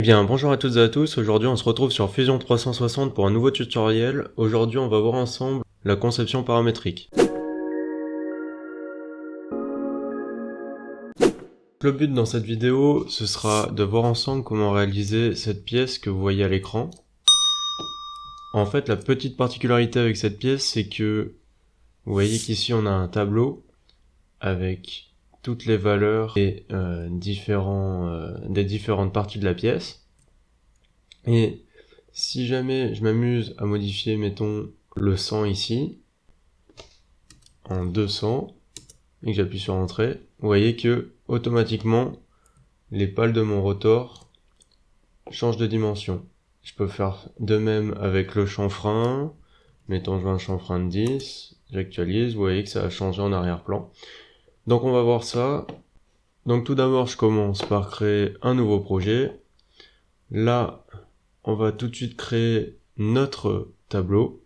Eh bien, bonjour à toutes et à tous, aujourd'hui on se retrouve sur Fusion 360 pour un nouveau tutoriel. Aujourd'hui on va voir ensemble la conception paramétrique. Le but dans cette vidéo, ce sera de voir ensemble comment réaliser cette pièce que vous voyez à l'écran. En fait, la petite particularité avec cette pièce, c'est que vous voyez qu'ici on a un tableau avec toutes les valeurs des différentes parties de la pièce. Et si jamais je m'amuse à modifier, mettons, le 100 ici, en 200, et que j'appuie sur Entrée, vous voyez que, automatiquement, les pales de mon rotor changent de dimension. Je peux faire de même avec le chanfrein, mettons je veux un chanfrein de 10, j'actualise, vous voyez que ça a changé en arrière-plan. Donc on va voir ça. Donc tout d'abord je commence par créer un nouveau projet. Là, on va tout de suite créer notre tableau.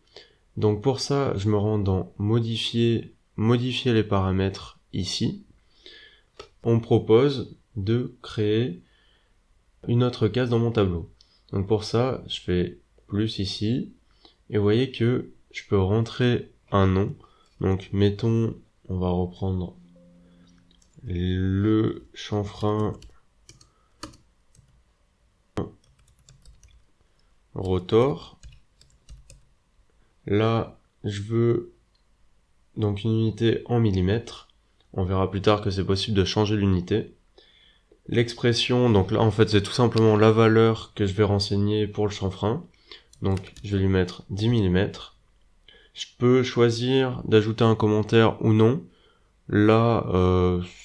Donc pour ça, je me rends dans modifier les paramètres ici. On me propose de créer une autre case dans mon tableau. Donc pour ça, je fais plus ici. Et vous voyez que je peux rentrer un nom. Donc mettons, on va reprendre le chanfrein rotor. Là, je veux donc une unité en millimètres. On verra plus tard que c'est possible de changer l'unité. L'expression, donc là en fait c'est tout simplement la valeur que je vais renseigner pour le chanfrein. Donc je vais lui mettre 10 mm. Je peux choisir d'ajouter un commentaire ou non. Là,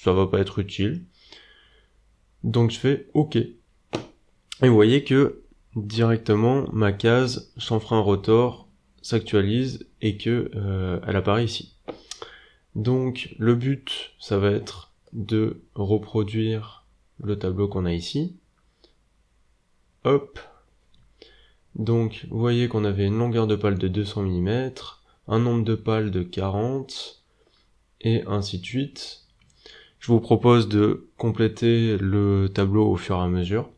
ça va pas être utile. Donc je fais OK. Et vous voyez que directement ma case chanfrein rotor s'actualise et que elle apparaît ici. Donc le but, ça va être de reproduire le tableau qu'on a ici. Hop. Donc vous voyez qu'on avait une longueur de pale de 200 mm, un nombre de pales de 40, et ainsi de suite. Je vous propose de compléter le tableau au fur et à mesure.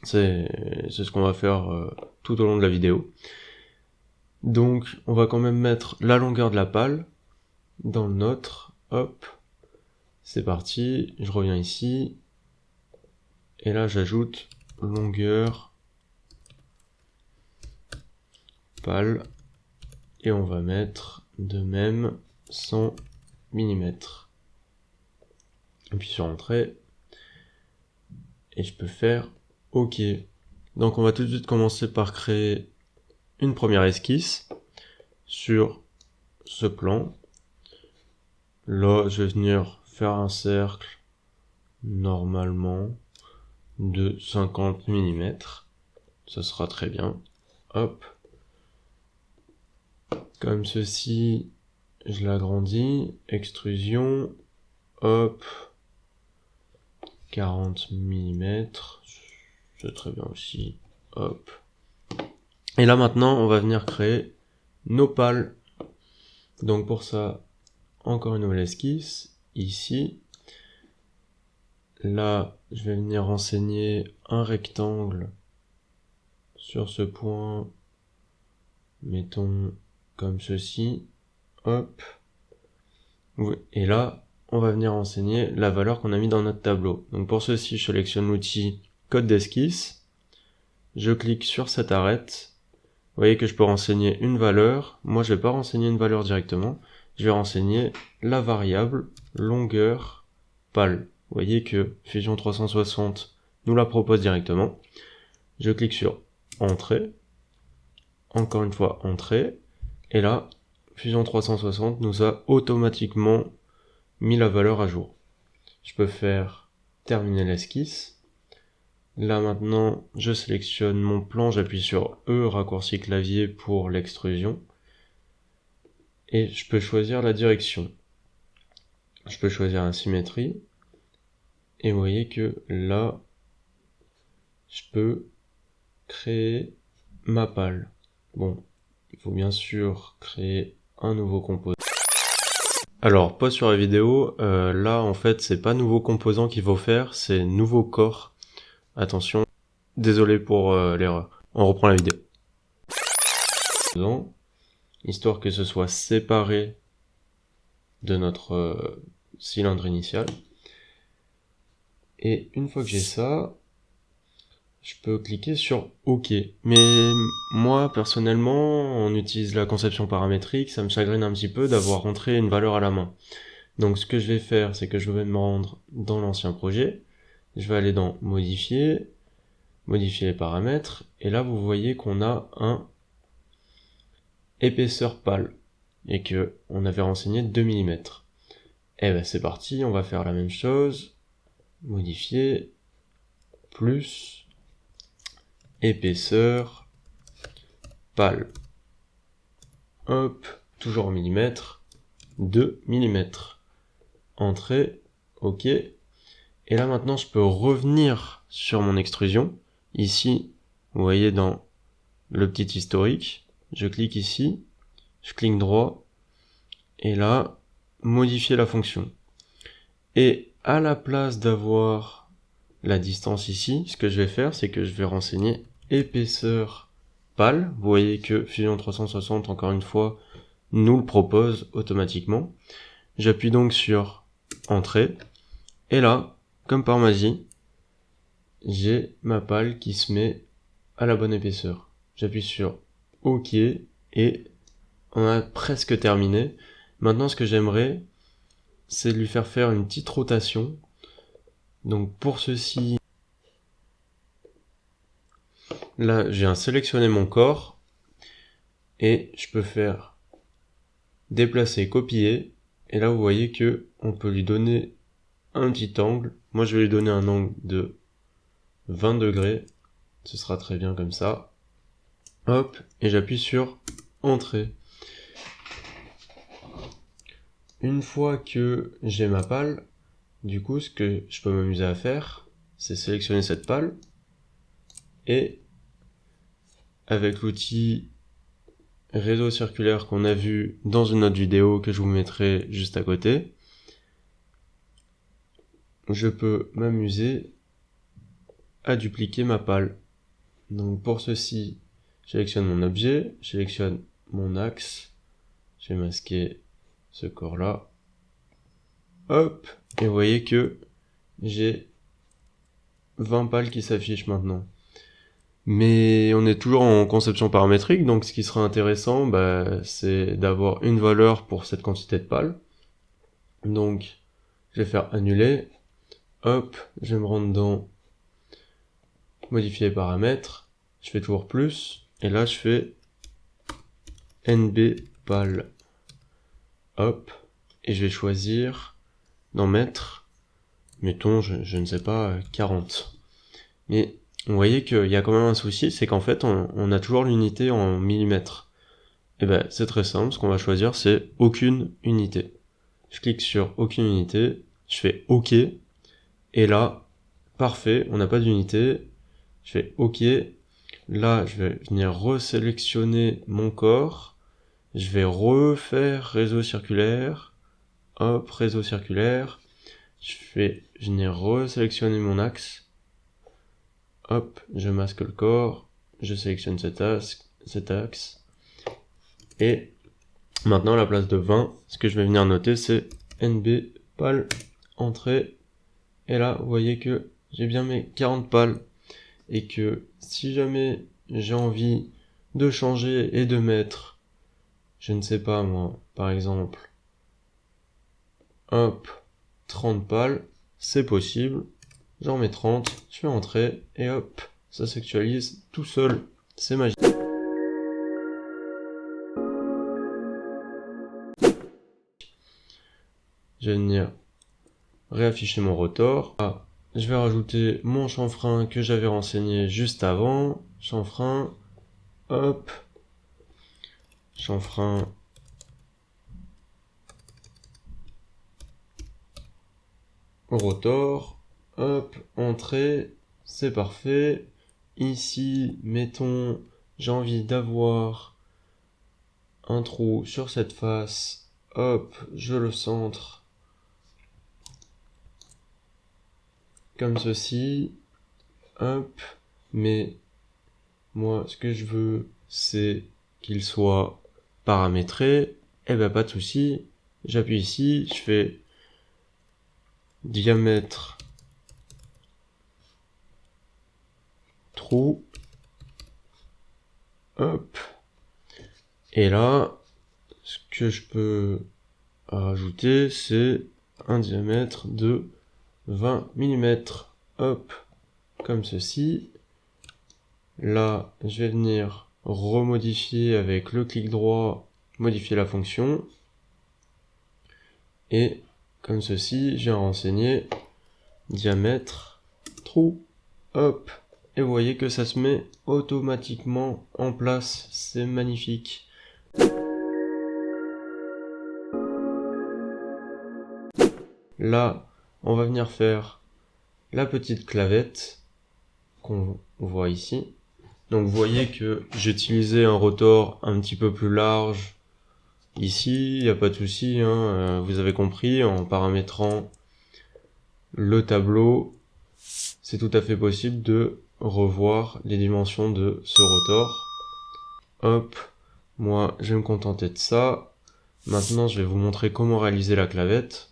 C'est ce qu'on va faire tout au long de la vidéo. Donc on va quand même mettre la longueur de la pale dans le nôtre. Hop, c'est parti, je reviens ici, et là j'ajoute longueur pale, et on va mettre de même 100 mm. Et puis sur Entrée, et je peux faire OK. Donc on va tout de suite commencer par créer une première esquisse sur ce plan. Là, je vais venir faire un cercle normalement de 50 mm. Ça sera très bien. Hop. Comme ceci, je l'agrandis. Extrusion. Hop. 40 mm. C'est très bien aussi. Hop. Et là maintenant, on va venir créer nos pales. Donc pour ça, encore une nouvelle esquisse, ici. Là, je vais venir renseigner un rectangle sur ce point, mettons comme ceci, hop. Et là, on va venir renseigner la valeur qu'on a mis dans notre tableau. Donc pour ceci, je sélectionne l'outil code d'esquisse, je clique sur cette arête. Vous voyez que je peux renseigner une valeur. Moi, je vais pas renseigner une valeur directement. Je vais renseigner la variable longueur pale. Vous voyez que Fusion 360 nous la propose directement. Je clique sur Entrée. Encore une fois, Entrée. Et là, Fusion 360 nous a automatiquement mis la valeur à jour. Je peux faire terminer l'esquisse. Là maintenant, je sélectionne mon plan, j'appuie sur E, raccourci clavier pour l'extrusion. Et je peux choisir la direction. Je peux choisir la symétrie. Et vous voyez que là, je peux créer ma pale. Bon, il faut bien sûr créer un nouveau composant. Alors, pause sur la vidéo. Là, en fait, c'est pas nouveau composant qu'il faut faire, c'est nouveau corps. Attention. Désolé pour l'erreur. On reprend la vidéo. Histoire que ce soit séparé de notre cylindre initial. Et une fois que j'ai ça, je peux cliquer sur OK. Mais moi, personnellement, on utilise la conception paramétrique, ça me chagrine un petit peu d'avoir rentré une valeur à la main. Donc ce que je vais faire, c'est que je vais me rendre dans l'ancien projet. Je vais aller dans Modifier, modifier les paramètres, et là vous voyez qu'on a un épaisseur pâle, et que on avait renseigné 2 mm. Et ben c'est parti, on va faire la même chose, modifier, plus, épaisseur, pâle. Hop, toujours en millimètres, 2 mm. Entrée, OK. Et là maintenant je peux revenir sur mon extrusion. Ici, vous voyez dans le petit historique, je clique ici, je clique droit, et là, modifier la fonction. Et à la place d'avoir la distance ici, ce que je vais faire, c'est que je vais renseigner épaisseur pâle. Vous voyez que Fusion 360, encore une fois, nous le propose automatiquement. J'appuie donc sur Entrée, et là, comme par magie, j'ai ma pâle qui se met à la bonne épaisseur. J'appuie sur OK, et on a presque terminé. Maintenant, ce que j'aimerais, c'est lui faire faire une petite rotation. Donc pour ceci, là j'ai sélectionné mon corps, et je peux faire déplacer, copier, et là vous voyez que on peut lui donner un petit angle. Moi je vais lui donner un angle de 20 degrés, ce sera très bien comme ça. Hop, et j'appuie sur Entrée. Une fois que j'ai ma pâle, du coup ce que je peux m'amuser à faire, c'est sélectionner cette pâle, et avec l'outil réseau circulaire qu'on a vu dans une autre vidéo que je vous mettrai juste à côté, je peux m'amuser à dupliquer ma pâle. Donc pour ceci, je sélectionne mon objet, je sélectionne mon axe, je vais masquer ce corps-là, hop, et vous voyez que j'ai 20 pâles qui s'affichent maintenant. Mais on est toujours en conception paramétrique, donc ce qui sera intéressant, c'est d'avoir une valeur pour cette quantité de pâles. Donc, je vais faire annuler, hop, je vais me rendre dans modifier les paramètres, je fais toujours plus, et là je fais NB pal, hop, et je vais choisir d'en mettre, mettons, je ne sais pas, 40. Mais vous voyez qu'il y a quand même un souci, c'est qu'en fait on a toujours l'unité en millimètres. Et ben c'est très simple, ce qu'on va choisir c'est aucune unité. Je clique sur aucune unité, je fais OK, et là, parfait, on n'a pas d'unité, je fais OK, là je vais venir resélectionner mon corps, je vais refaire réseau circulaire, hop, réseau circulaire, je vais venir resélectionner mon axe, hop, je masque le corps, je sélectionne cet axe, et maintenant à la place de 20, ce que je vais venir noter c'est NB pal entrée, et là vous voyez que j'ai bien mes 40 pales, et que si jamais j'ai envie de changer et de mettre, je ne sais pas moi, par exemple, hop, 30 pales, c'est possible, j'en mets 30, je fais entrer, et hop, ça s'actualise tout seul, c'est magique. Je vais venir réafficher mon rotor. Ah, je vais rajouter mon chanfrein que j'avais renseigné juste avant. Chanfrein, hop, chanfrein, rotor, hop, entrée, c'est parfait. Ici, mettons, j'ai envie d'avoir un trou sur cette face, hop, je le centre comme ceci, hop, mais moi, ce que je veux, c'est qu'il soit paramétré. Eh ben, pas de souci. J'appuie ici, je fais diamètre trou. Hop. Et là, ce que je peux rajouter, c'est un diamètre de 20 mm. Hop. Comme ceci. Là, je vais venir remodifier avec le clic droit, modifier la fonction. Et comme ceci, j'ai renseigné diamètre trou. Hop. Et vous voyez que ça se met automatiquement en place. C'est magnifique. Là, on va venir faire la petite clavette qu'on voit ici. Donc vous voyez que j'ai utilisé un rotor un petit peu plus large ici, il n'y a pas de souci, hein, vous avez compris, en paramétrant le tableau, c'est tout à fait possible de revoir les dimensions de ce rotor. Hop, moi je vais me contenter de ça. Maintenant je vais vous montrer comment réaliser la clavette.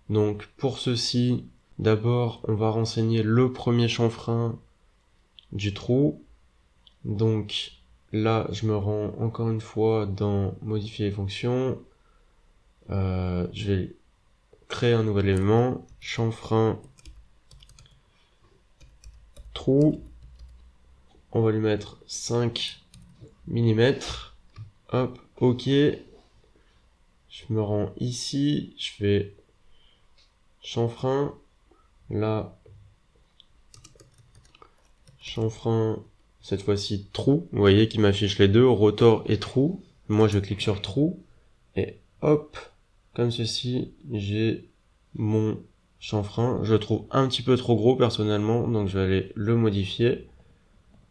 Donc pour ceci, d'abord on va renseigner le premier chanfrein du trou. Donc là je me rends encore une fois dans modifier les fonctions. Je vais créer un nouvel élément, chanfrein trou. On va lui mettre 5 mm. Hop, ok. Je me rends ici, je fais chanfrein. Là, chanfrein, cette fois-ci trou. Vous voyez qu'il m'affiche les deux, rotor et trou. Moi, je clique sur trou. Et hop, comme ceci, j'ai mon chanfrein. Je le trouve un petit peu trop gros personnellement, donc je vais aller le modifier.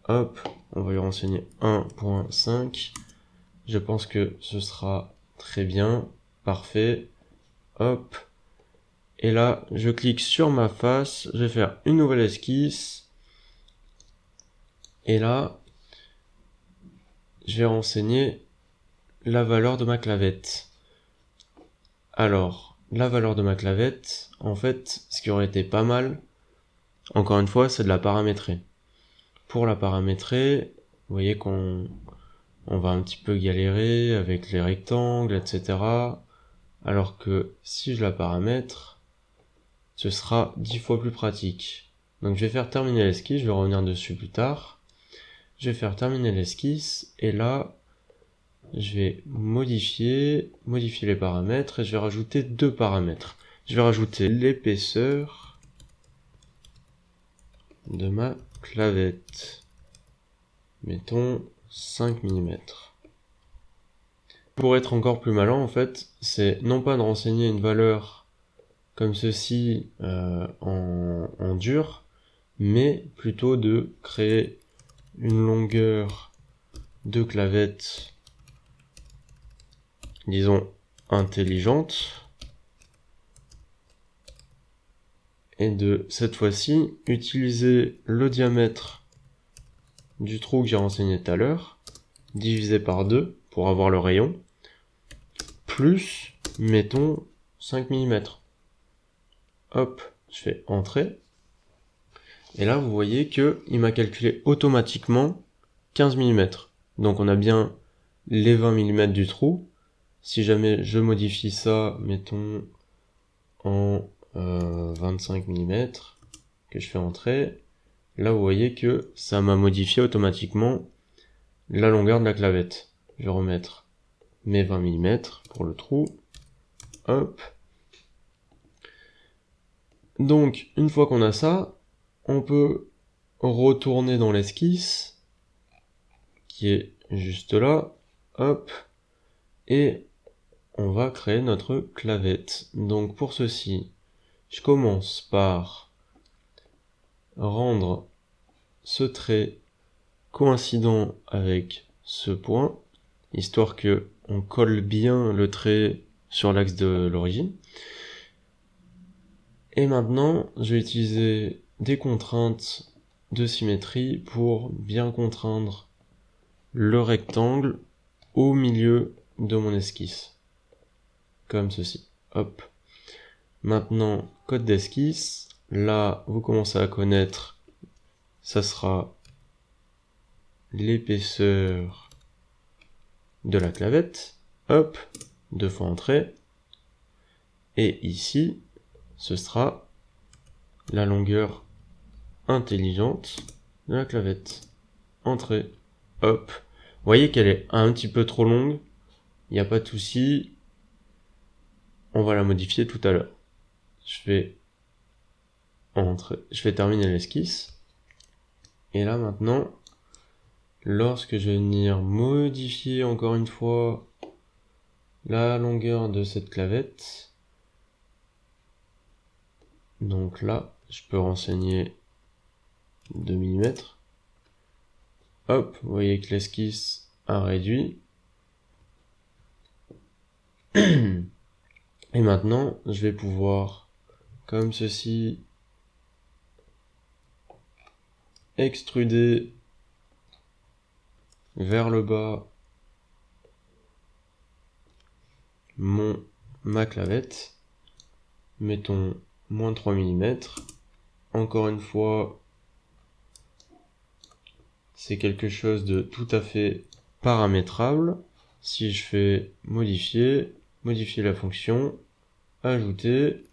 Hop, on va lui renseigner 1.5. Je pense que ce sera très bien. Parfait. Hop. Et là, je clique sur ma face. Je vais faire une nouvelle esquisse. Et là, je vais renseigner la valeur de ma clavette. Alors, la valeur de ma clavette, en fait, ce qui aurait été pas mal, encore une fois, c'est de la paramétrer. Pour la paramétrer, vous voyez qu'on va un petit peu galérer avec les rectangles, etc. Alors que si je la paramètre, ce sera 10 fois plus pratique. Donc je vais faire terminer l'esquisse, je vais revenir dessus plus tard. Je vais faire terminer l'esquisse, et là, je vais modifier les paramètres, et je vais rajouter 2 paramètres. Je vais rajouter l'épaisseur de ma clavette. Mettons 5 mm. Pour être encore plus malin, en fait, c'est non pas de renseigner une valeur comme ceci en dur, mais plutôt de créer une longueur de clavette, disons, intelligente, et de, cette fois-ci, utiliser le diamètre du trou que j'ai renseigné tout à l'heure, divisé par 2 pour avoir le rayon, plus, mettons, 5 mm. Hop, je fais Entrée. Et là, vous voyez que il m'a calculé automatiquement 15 mm. Donc on a bien les 20 mm du trou. Si jamais je modifie ça, mettons, en 25 mm, que je fais Entrée, là vous voyez que ça m'a modifié automatiquement la longueur de la clavette. Je vais remettre mes 20 mm pour le trou. Hop. Donc, une fois qu'on a ça, on peut retourner dans l'esquisse, qui est juste là. Hop. Et on va créer notre clavette. Donc, pour ceci, je commence par rendre ce trait coïncident avec ce point, histoire que on colle bien le trait sur l'axe de l'origine. Et maintenant, je vais utiliser des contraintes de symétrie pour bien contraindre le rectangle au milieu de mon esquisse. Comme ceci. Hop. Maintenant, code d'esquisse. Là, vous commencez à connaître, ça sera l'épaisseur de la clavette. Hop. 2 fois entrée. Et ici, ce sera la longueur intelligente de la clavette. Entrée. Hop. Vous voyez qu'elle est un petit peu trop longue. Il n'y a pas de souci. On va la modifier tout à l'heure. Je vais terminer l'esquisse. Et là maintenant, lorsque je vais venir modifier encore une fois la longueur de cette clavette, donc là, je peux renseigner 2 mm. Hop, vous voyez que l'esquisse a réduit. Et maintenant, je vais pouvoir, comme ceci, extruder vers le bas ma clavette. Mettons moins 3 mm. Encore une fois, c'est quelque chose de tout à fait paramétrable. Si je fais modifier la fonction, ajouter,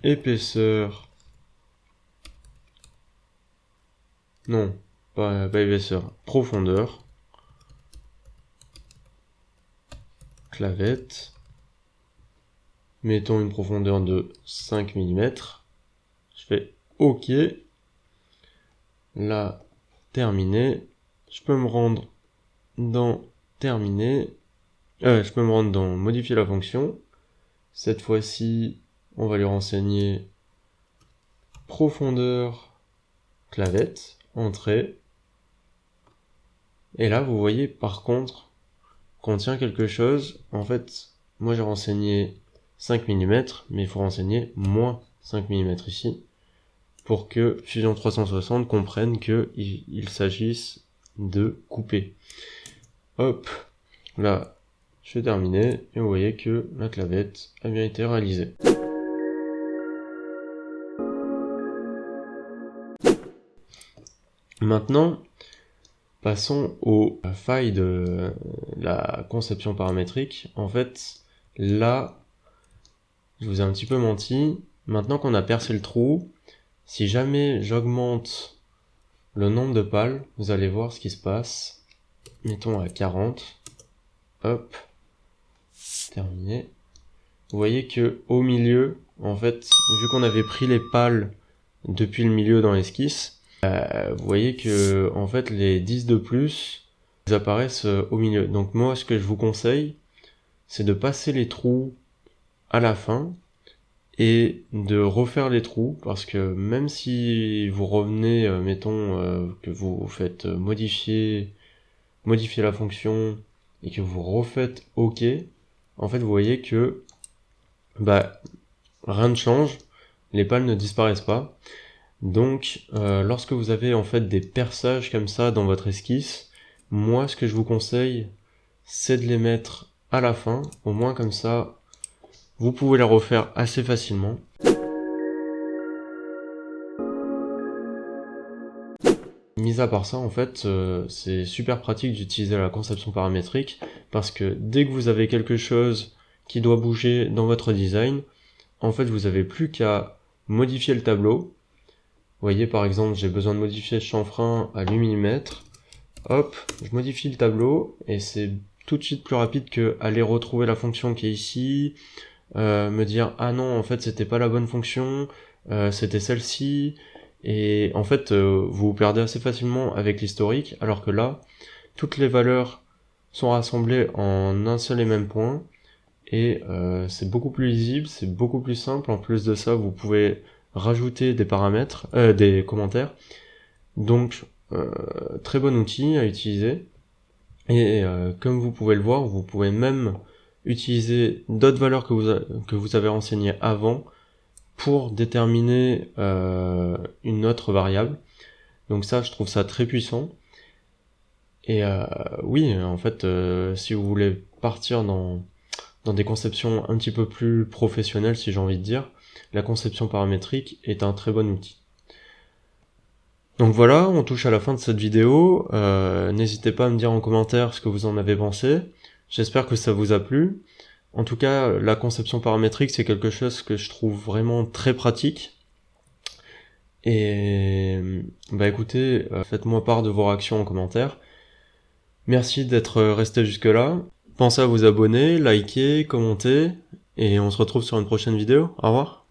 épaisseur, non, pas épaisseur, profondeur, clavette, mettons une profondeur de 5 mm, je fais OK, là, terminé, je peux me rendre dans terminer, je peux me rendre dans modifier la fonction, cette fois-ci, on va lui renseigner profondeur, clavette, entrée, et là, vous voyez, par contre, qu'on tient quelque chose, en fait, moi j'ai renseigné 5 mm, mais il faut renseigner moins 5 mm ici, pour que Fusion 360 comprenne qu'il s'agisse de couper. Hop, là, je vais terminer, et vous voyez que la clavette a bien été réalisée. Maintenant, passons aux failles de la conception paramétrique. En fait, là, je vous ai un petit peu menti. Maintenant qu'on a percé le trou, si jamais j'augmente le nombre de pales, vous allez voir ce qui se passe. Mettons à 40. Hop. Terminé. Vous voyez que au milieu, en fait, vu qu'on avait pris les pales depuis le milieu dans l'esquisse, vous voyez que en fait les 10 de plus ils apparaissent au milieu. Donc moi ce que je vous conseille, c'est de passer les trous à la fin et de refaire les trous, parce que même si vous revenez, mettons que vous faites modifier la fonction et que vous refaites OK, en fait vous voyez que rien ne change, les pales ne disparaissent pas. Donc lorsque vous avez en fait des perçages comme ça dans votre esquisse, moi ce que je vous conseille, c'est de les mettre à la fin, au moins comme ça vous pouvez les refaire assez facilement. Mis à part ça, en fait, c'est super pratique d'utiliser la conception paramétrique, parce que dès que vous avez quelque chose qui doit bouger dans votre design, en fait vous avez plus qu'à modifier le tableau. Vous voyez, par exemple, j'ai besoin de modifier ce chanfrein à 8 mm. Hop, je modifie le tableau et c'est tout de suite plus rapide que aller retrouver la fonction qui est ici, me dire ah non, en fait c'était pas la bonne fonction, c'était celle-ci, et en fait vous vous perdez assez facilement avec l'historique, alors que là toutes les valeurs sont rassemblées en un seul et même point, et c'est beaucoup plus lisible, c'est beaucoup plus simple. En plus de ça, vous pouvez rajouter des paramètres, des commentaires. Donc très bon outil à utiliser. Et comme vous pouvez le voir, vous pouvez même utiliser d'autres valeurs que vous avez renseignées avant pour déterminer une autre variable. Donc ça, je trouve ça très puissant. Et oui, en fait, si vous voulez partir dans des conceptions un petit peu plus professionnelles, si j'ai envie de dire, la conception paramétrique est un très bon outil. Donc voilà, on touche à la fin de cette vidéo. N'hésitez pas à me dire en commentaire ce que vous en avez pensé. J'espère que ça vous a plu. En tout cas, la conception paramétrique, c'est quelque chose que je trouve vraiment très pratique. Et bah écoutez, faites-moi part de vos réactions en commentaire. Merci d'être resté jusque-là. Pensez à vous abonner, liker, commenter, et on se retrouve sur une prochaine vidéo. Au revoir.